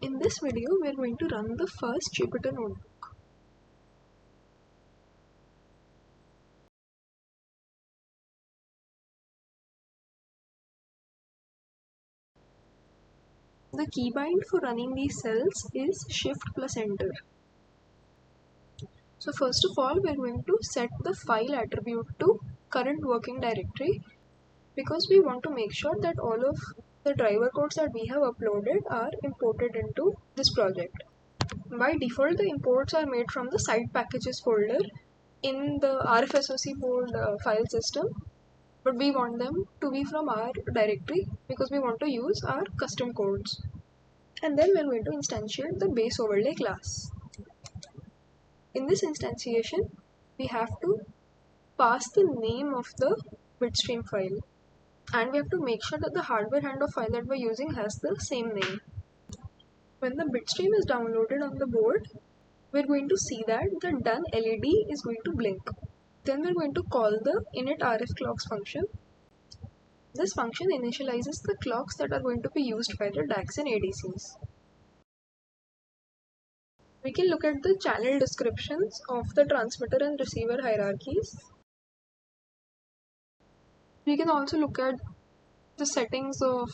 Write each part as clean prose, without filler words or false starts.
In this video, we are going to run the first Jupyter notebook. The keybind for running these cells is Shift plus Enter. So first of all, we are going to set the file attribute to current working directory because we want to make sure that all of the driver codes that we have uploaded are imported into this project. By default, the imports are made from the site packages folder in the RFSoC board file system, but we want them to be from our directory because we want to use our custom codes. And then we're going to instantiate the base overlay class. In this instantiation, we have to pass the name of the bitstream file, and we have to make sure that the hardware handoff file that we're using has the same name. When the bitstream is downloaded on the board, we're going to see that the done LED is going to blink. Then we're going to call the initRFClocks function. This function initializes the clocks that are going to be used by the DACs and ADCs. We can look at the channel descriptions of the transmitter and receiver hierarchies. We can also look at the settings of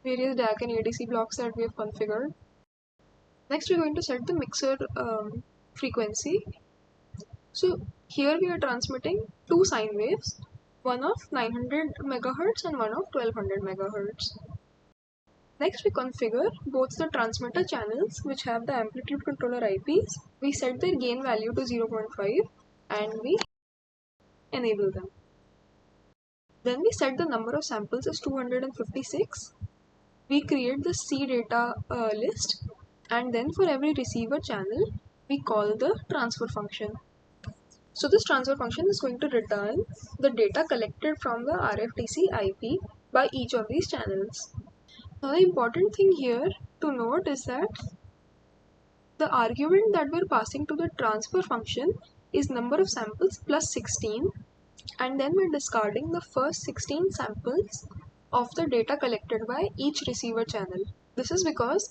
various DAC and ADC blocks that we have configured. Next, we're going to set the mixer frequency. So here we are transmitting two sine waves, one of 900 MHz and one of 1200 MHz. Next, we configure both the transmitter channels which have the amplitude controller IPs. We set their gain value to 0.5 and we enable them. Then we set the number of samples as 256. We create the C data list, and then for every receiver channel, we call the transfer function. So this transfer function is going to return the data collected from the RFTC IP by each of these channels. Now the important thing here to note is that the argument that we're passing to the transfer function is number of samples plus 16, and then we're discarding the first 16 samples of the data collected by each receiver channel. This is because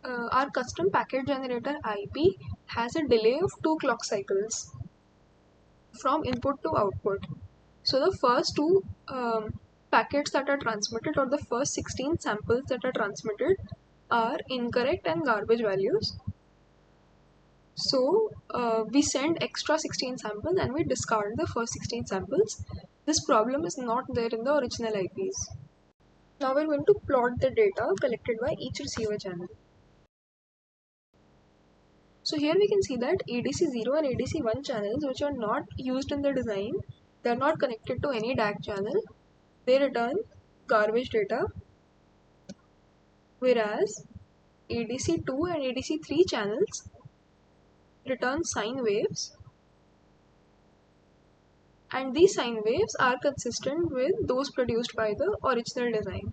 our custom packet generator IP has a delay of 2 clock cycles from input to output. So the first two packets that are transmitted, or the first 16 samples that are transmitted, are incorrect and garbage values. So we send extra 16 samples and we discard the first 16 samples. This problem is not there in the original IPs. Now we're going to plot the data collected by each receiver channel. So here we can see that ADC0 and ADC1 channels, which are not used in the design, they are not connected to any DAC channel. They return garbage data, whereas ADC2 and ADC3 channels return sine waves, and these sine waves are consistent with those produced by the original design.